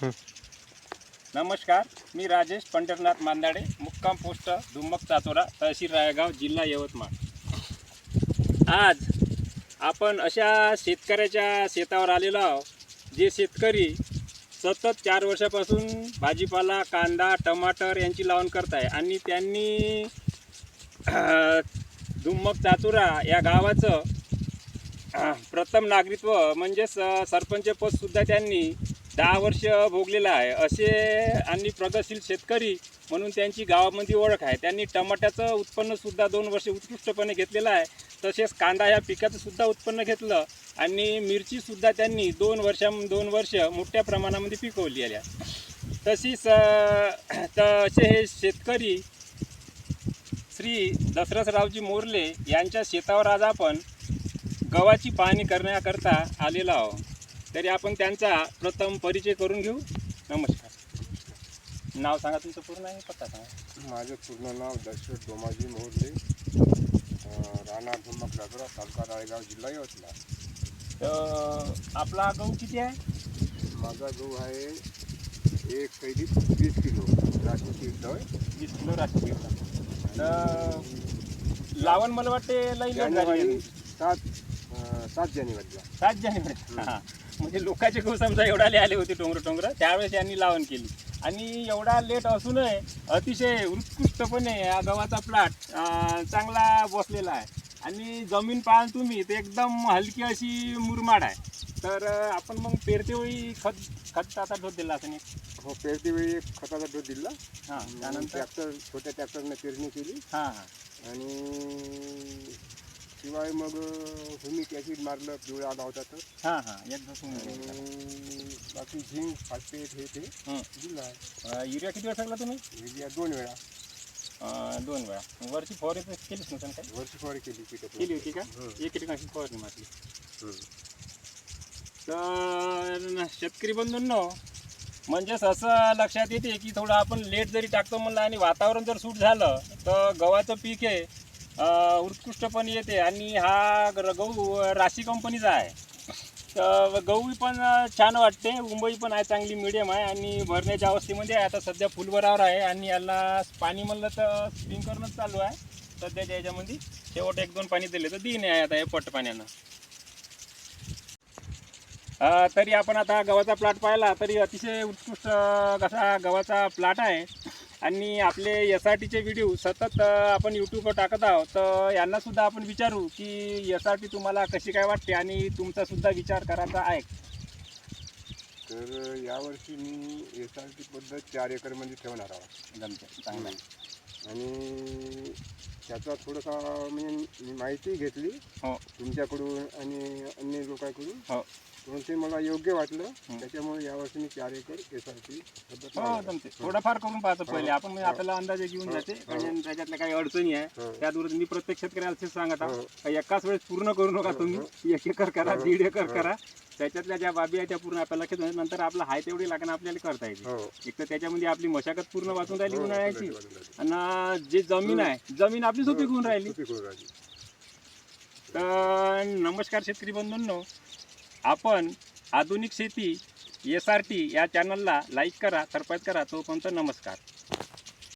नमस्कार, मी राजेश पंढरनाथ मांदाडे, मुक्काम पोस्ट धुम्मक चाचोरा, तहसील रायगाव, जिल्हा यवतमाळ. आज आपण अशा शेतकऱ्याच्या शेतावर आलेलो आहोत, जे शेतकरी सतत 4 वर्षापासून भाजीपाला, कांदा, टमाटर यांची लावण करत आहे आणि त्यांनी धुम्मक चाचोरा या गावाचं प्रथम नागरिकत्व म्हणजेच सरपंच पदसुद्धा त्यांनी 10 वर्ष भोगलेलं आहे. असे आणि प्रगतशील शेतकरी म्हणून त्यांची गावामध्ये ओळख आहे. त्यांनी टमाट्याचं उत्पन्नसुद्धा 2 वर्ष उत्कृष्टपणे घेतलेलं आहे. तसेच कांदा या पिकाचंसुद्धा उत्पन्न घेतलं आणि मिरचीसुद्धा त्यांनी 2 वर्ष मोठ्या प्रमाणामध्ये पिकवली आहे. तशीच असे हे शेतकरी श्री दशरथरावजी मोरले यांच्या शेतावर आज आपण गव्हाची पाहणी करण्याकरता आलेलो आहोत. तरी आपण त्यांचा प्रथम परिचय करून घेऊ. नमस्कार. नाव सांगा तुमचं पूर्ण आहे, पत्ता सांगा. माझं पूर्ण नाव दशरथ डोमाजी मोरले, राणा धुम्मक चाचोरा, तालुका रायगाव, जिल्हा यवतमाळ. तर आपला गहू किती आहे? माझा गहू आहे एक कैदी 20 किलो राष्ट्रीय 20 किलो राष्ट्रीय. तर लावण मला वाटते लई लेट झाली. 7 जानेवारीला. 7 जानेवारी. हां, म्हणजे लोकांचे गहू समजा एवढाले आले होते टोंगर त्यावेळेस यांनी लावण केली आणि एवढा लेट असूनही अतिशय उत्कृष्टपणे या गव्हाचा प्लॉट चांगला बसलेला आहे. आणि जमीन पाहाल तुम्ही तर एकदम हलकी अशी मुरमाड आहे. तर आपण मग पेरतेवेळी खत आता डोस दिला असं नाही? हो, पेरतेवेळी खताचा डोस दिला. हां, त्यानंतर छोट्या ट्रॅक्टरने पेरणी केली. हां आणि शिवाय मग हुमिक ॲसिड मारलं, पिवळा आला होता तर. एकदम. बाकी झिंक, फॉस्फेट हे ते दिलं आहे. युरिया किती वेळा टाकला तुम्ही? युरिया 2 वेळा. 2 वेळा. वरची फवारणी केलीच नसेल काय? वर्षी फवारणी केली केली होती का? एक कीटकनाशक फवारणी मारली. तर शेतकरी बंधूंनो, म्हणजेच असं लक्षात येते की थोडं आपण लेट जरी टाकतो म्हणलं आणि वातावरण जर सूट झालं तर गव्हाचं पीक हे उत्कृष्टपणे येते. आणि हा गहू राशी कंपनीचा आहे. तर गहू पण छान वाटते, उंबई पण आहे चांगली मिडियम आहे आणि भरण्याच्या अवस्थेमध्ये आहे. आता सध्या फुलभरावर आहे आणि याला पाणी म्हणलं तर स्प्रिंकलरनंच चालू आहे सध्याच्या याच्यामध्ये. शेवट 1-2 पाणी दिले तर दिन आहे आता हे पट पाण्यानं. तरी आपण आता गव्हाचा प्लॉट पाहिला तरी अतिशय उत्कृष्ट कसा गव्हाचा प्लॉट आहे. आणि आपले SRTचे व्हिडिओ सतत आपण यूट्यूबवर टाकत आहोत. तर यांनासुद्धा आपण विचारू की SRT तुम्हाला कशी काय वाटते आणि तुमचासुद्धा विचार करायचा आहे. तर यावर्षी मी SRT पद्धत 4 एकरमध्ये ठेवणार आहोत. चांगलं आहे. आणि त्याचा थोडासा म्हणजे माहिती घेतली तुमच्याकडून आणि अन्य लोकांकडून. म्हणून ते मला योग्य वाटलं. त्याच्यामुळे यावर्षी मी 4 एकर SRT पद्धत थोडंफार करून पाहतो पहिले आपण. म्हणजे आपल्याला अंदाजे घेऊन जाते आणि त्याच्यातल्या काही अडचणी आहे त्याद्वारे मी प्रत्येक शेतकऱ्याला असेच सांगत आहोत. एकाच वेळेस पूर्ण करू नका तुम्ही. 1 एकर करा, 1.5 एकर करा. त्याच्यातल्या ज्या बाबी आहे त्या पूर्ण आपल्याला लक्षात नंतर आपला हाय तेवढी लागणं आपल्याला करता येते. एक तर त्याच्यामध्ये आपली मशागत पूर्ण वाचून राहिली उन्हाळ्याची आणि जे जमीन आहे जमीन आपली सुपीक होऊन राहिली. तर नमस्कार शेतकरी बंधूंनो, आपण आधुनिक शेती SRT या चॅनलला लाईक करा, सबस्क्राईब करा. तोपर्यंत नमस्कार.